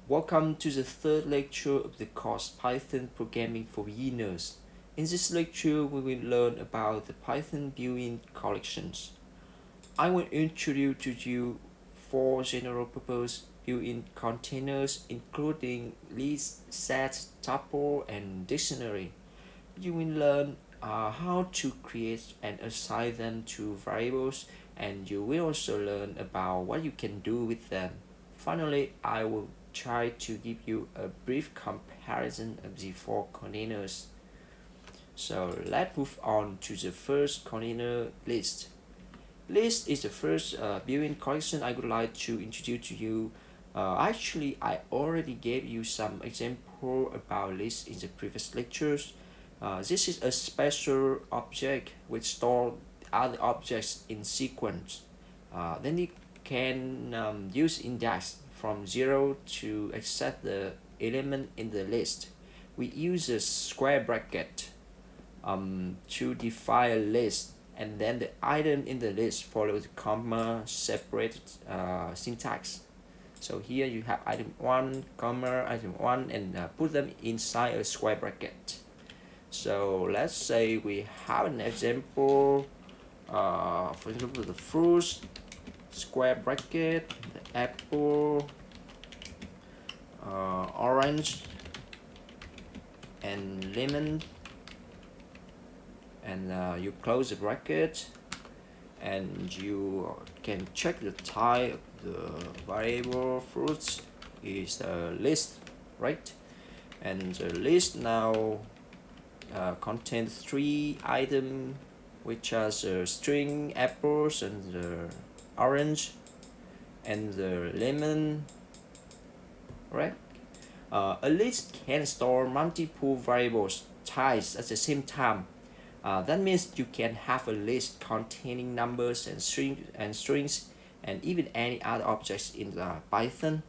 Welcome to the third lecture of the course Python Programming for Beginners. In this lecture, we will learn about the Python built-in collections. I will introduce to you four general-purpose built-in containers, including list, set, tuple, and dictionary. You will learn how to create and assign them to variables, and you will also learn about what you can do with them. Finally, I will try to give you a brief comparison of the four containers. So let's move on to the first container, list. List is the first built-in collection I would like to introduce to you. Actually, I already gave you some example about list in the previous lectures. This is a special object which stores other objects in sequence. Then you can use index from 0 to accept the element in the list. We use a square bracket to define a list, and then the item in the list follows comma separated syntax. So here you have item 1, comma, item 1, and put them inside a square bracket. So let's say we have an example, for example, the fruits, square bracket, the apple, orange, and lemon, and you close the bracket, and you can check the type of the variable fruits is a list, right? And the list now contains 3 items, which are the string, apples, and the orange, and the lemon, right? A list can store multiple variables types at the same time. That means you can have a list containing numbers and strings and even any other objects in the Python.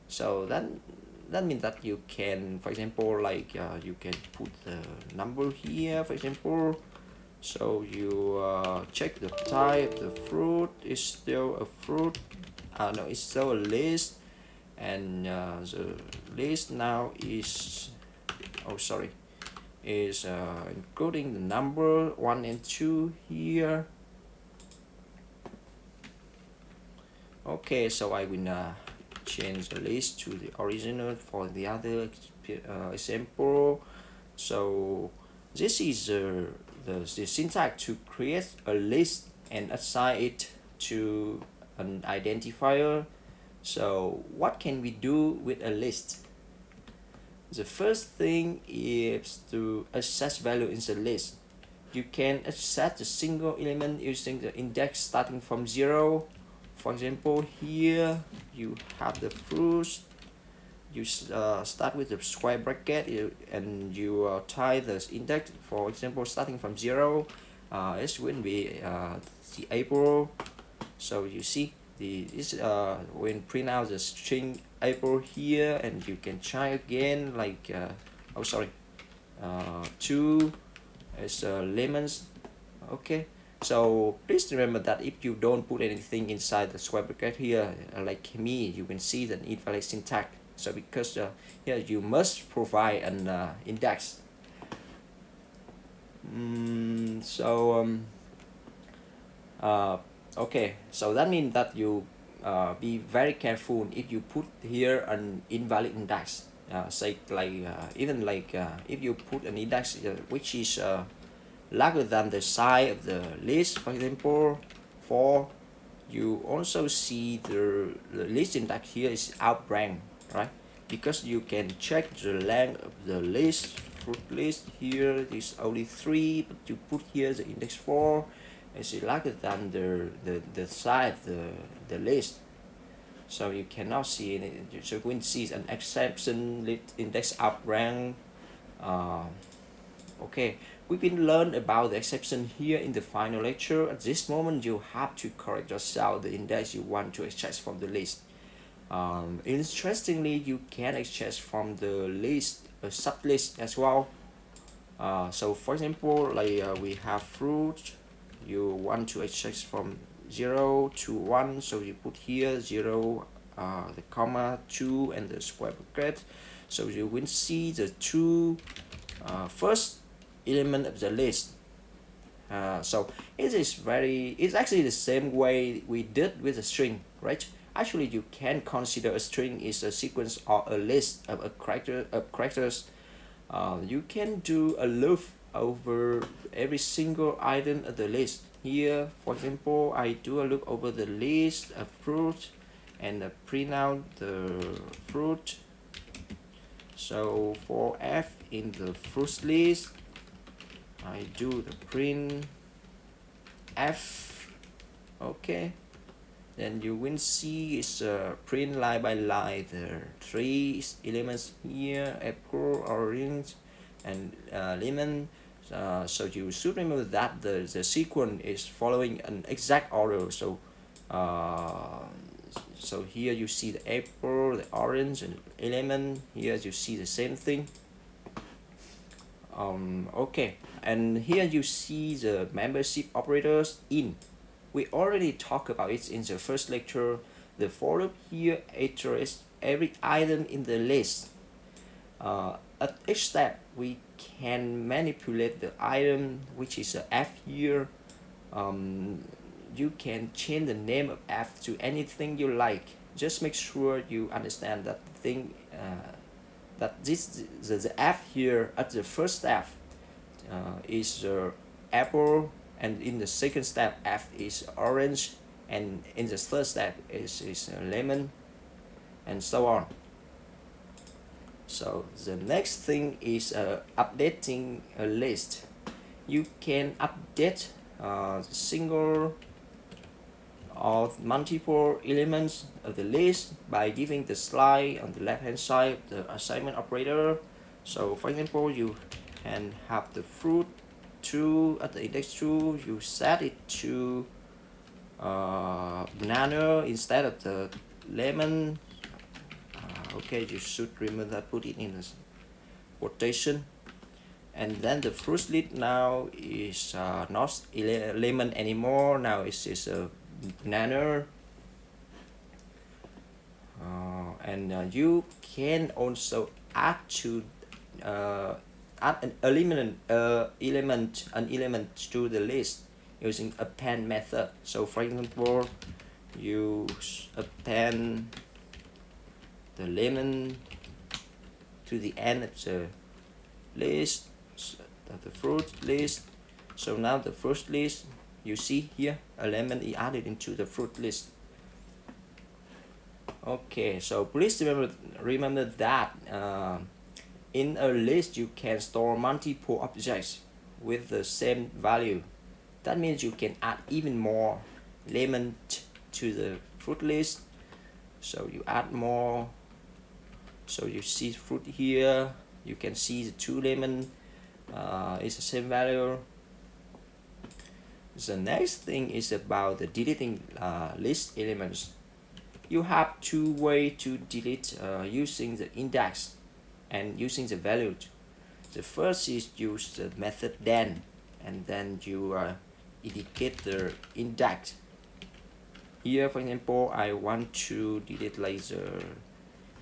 So that means that you can, for example, like you can put the number here, for example. So you check the type. The fruit is still a fruit. No, it's still a list, and the list now is, is including the number 1 and 2 here. Okay, so I will change the list to the original for the other example. So this is the syntax to create a list and assign it to an identifier. So what can we do with a list? The first thing is to access value in the list. You can access a single element using the index starting from 0. For example, here you have the fruits. You start with the square bracket and you tie the index, for example, starting from 0. It will be the apple. So you see this when print out the string apple here, and you can try again, like 2 is lemons. Okay, so please remember that if you don't put anything inside the square bracket here, like me, you can see the invalid syntax. So because here you must provide an index. Okay, so that means that you be very careful if you put here an invalid index. Say like if you put an index which is larger than the size of the list, for example 4, you also see the list index here is outrank, right? Because you can check the length of the list. Fruit list here is only 3, but you put here the index 4, is larger than the size of the list. So you cannot see it. So you can see an exception list index outrank. Okay, we will learn about the exception here in the final lecture. At this moment, you have to correct yourself the index you want to extract from the list. Interestingly, you can extract from the list a sublist as well. So for example, like we have fruit, you want to access from 0 to 1, so you put here 0, the comma 2 and the square bracket, so you will see the two first element of the list. So it's actually the same way we did with a string, right? Actually, you can consider a string is a sequence or a list of characters. You can do a loop over every single item of the list. Here, for example, I do a loop over the list of fruit and print out the fruit. So for F in the fruit list, I do the print F. Okay, then you will see it's print line by line the three elements here: apple, orange, and lemon. So you should remember that the sequence is following an exact order. So so here you see the apple, the orange, and lemon. Here you see the same thing. Okay, and here you see the membership operators in. We already talked about it in the first lecture. The for loop here iterates every item in the list. At each step, we can manipulate the item, which is a F here. You can change the name of F to anything you like. Just make sure you understand that thing. That the F here at the first step is the apple, and in the second step F is orange, and in the third step is lemon, and so on. So the next thing is updating a list. You can update single or multiple elements of the list by giving the slide on the left hand side the assignment operator. So for example, you can have the fruit 2 at the index 2, you set it to banana instead of the lemon. Okay, you should remember that, put it in a quotation. And then the fruit list now is not lemon anymore, now it's a banana. And you can also add to add an element to the list using append method. So for example, you append the lemon to the end of the list, the fruit list. So now the fruit list, you see here a lemon is added into the fruit list. Okay, so please remember that in a list you can store multiple objects with the same value. That means you can add even more lemon to the fruit list. So you add more. So you see fruit here, you can see the 2 lemon is the same value. The next thing is about the deleting list elements. You have 2 ways to delete using the index and using the value. The first is use the method then, and then you indicate the index. Here for example, I want to delete like the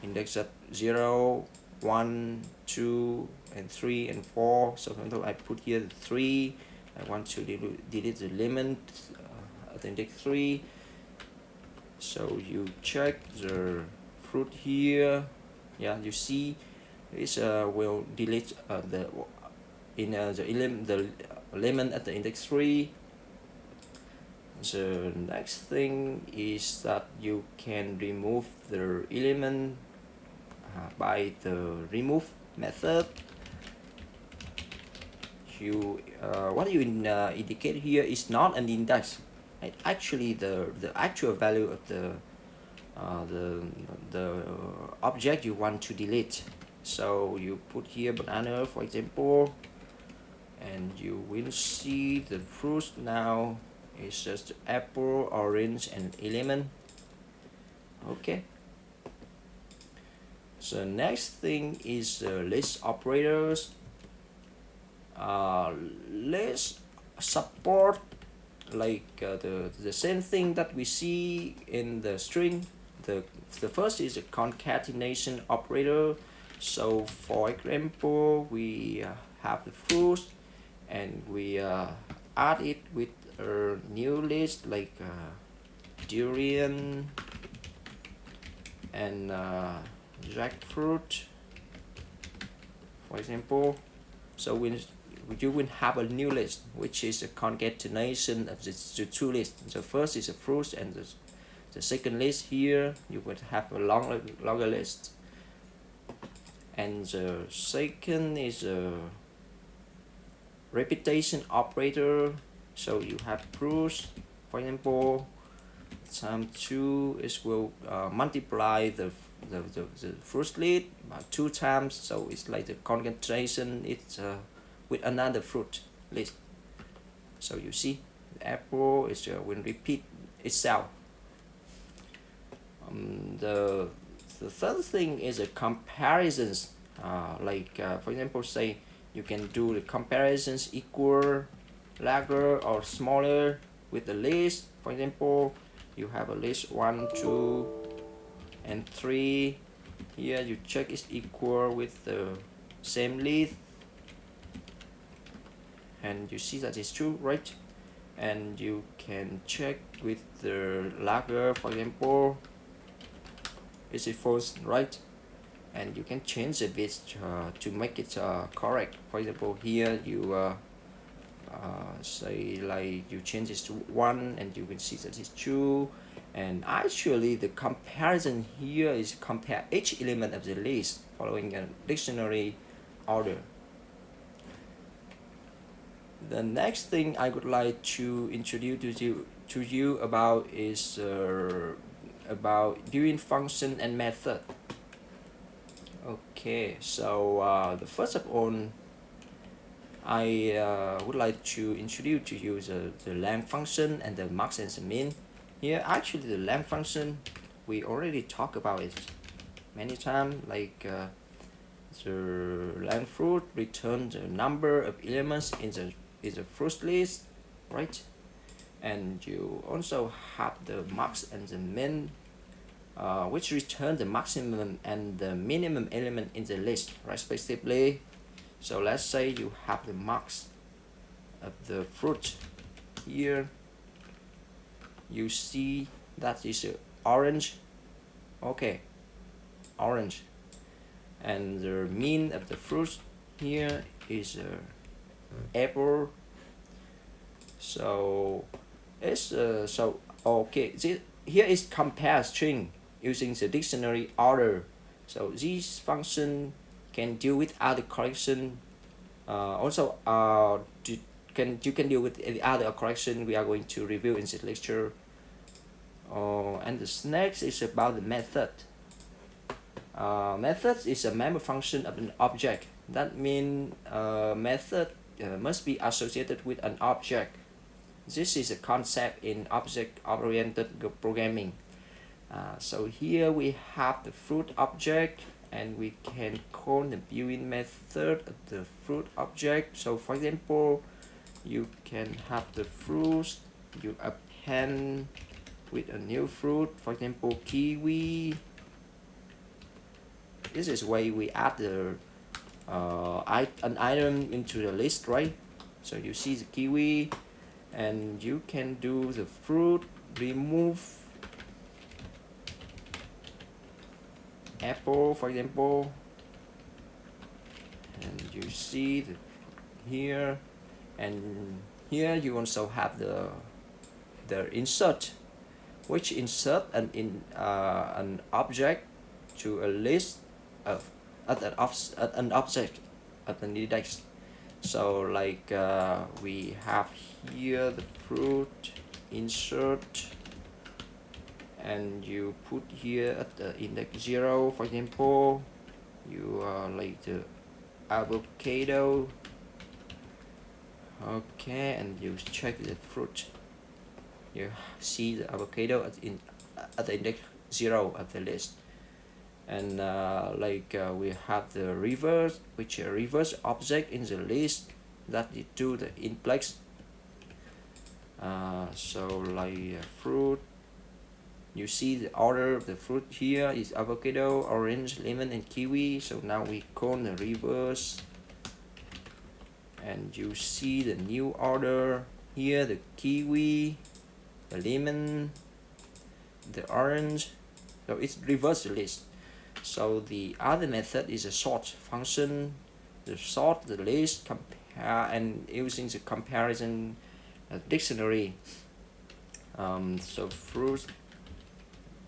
index at 0, 1, 2, and 3, and 4. So for example, I put here the 3. I want to delete the lemon at index 3. So you check the fruit here. Yeah, you see this will delete the lemon at the index 3. The next thing is that you can remove the element by the remove method. What you indicate here is not an index. Actually, the actual value of the object you want to delete. So you put here banana, for example, and you will see the fruit now is just apple, orange, and lemon. Okay. So next thing is list operators. let's support like the same thing that we see in the string. The first is a concatenation operator. So for example, we have the fruit and we add it with a new list like durian and jackfruit, for example. So when you will have a new list which is a concatenation of the two lists. The first is a fruit and the second list here you would have a longer list. And the second is a repetition operator. So you have fruit, for example, times 2 is will multiply the fruit list by 2 times, so it's like the concatenation it's with another fruit list. So you see the apple is will repeat itself. The third thing is a comparisons, for example, say you can do the comparisons equal, larger or smaller with the list. For example, you have a list 1, 2 and 3. Here you check is equal with the same list and you see that it's true, right? And you can check with the larger, for example, is it false, right? And you can change a bit to make it correct. For example, here you say like you change this to 1 and you can see that it's true. And actually the comparison here is compare each element of the list following a dictionary order. The next thing I would like to introduce to you about is about built-in function and method. Okay, so the first of all, I would like to introduce to you the length function and the max and the min. Here, actually, the length function we already talked about it many times. Like the length fruit returns the number of elements in the fruit list, right? And you also have the max and the min, which return the maximum and the minimum element in the list respectively. So let's say you have the max of the fruit here. You see that is orange. Okay, orange. And the min of the fruit here is apple. So it's so okay. Here is compare string using the dictionary order. So this function can deal with other correction. Also, you can deal with the other correction we are going to review in this lecture. And the next is about the method. Method is a member function of an object. That means method must be associated with an object. This is a concept in object-oriented programming. So here we have the fruit object, and we can call the built-in method of the fruit object. So for example, you can have the fruit, you append with a new fruit, for example kiwi. This is why we add the an item into the list, right? So you see the kiwi, and you can do the fruit, remove apple, for example, and you see here, and here you also have the insert, which insert an object to a list of an object at an index. So like we have here the fruit, insert, and you put here at the index 0, for example, you like the avocado. Okay, and you check the fruit. You see the avocado at the index 0 of the list. And we have the reverse, which is a reverse object in the list. that you do the in place. So like fruit, you see the order of the fruit here is avocado, orange, lemon, and kiwi. So now we call the reverse, and you see the new order here: the kiwi, the lemon, the orange. So it's reverse the list. So the other method is a sort function. The sort the list, compare, and using the comparison dictionary. So fruit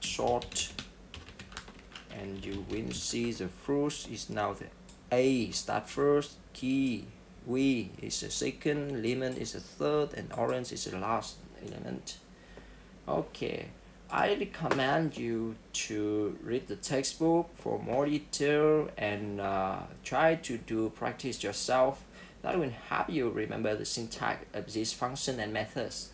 sort, and you will see the fruit is now the A start first, kiwi is the second, lemon is the third, and orange is the last element. Okay, I recommend you to read the textbook for more detail and try to do practice yourself. That will help you remember the syntax of these functions and methods.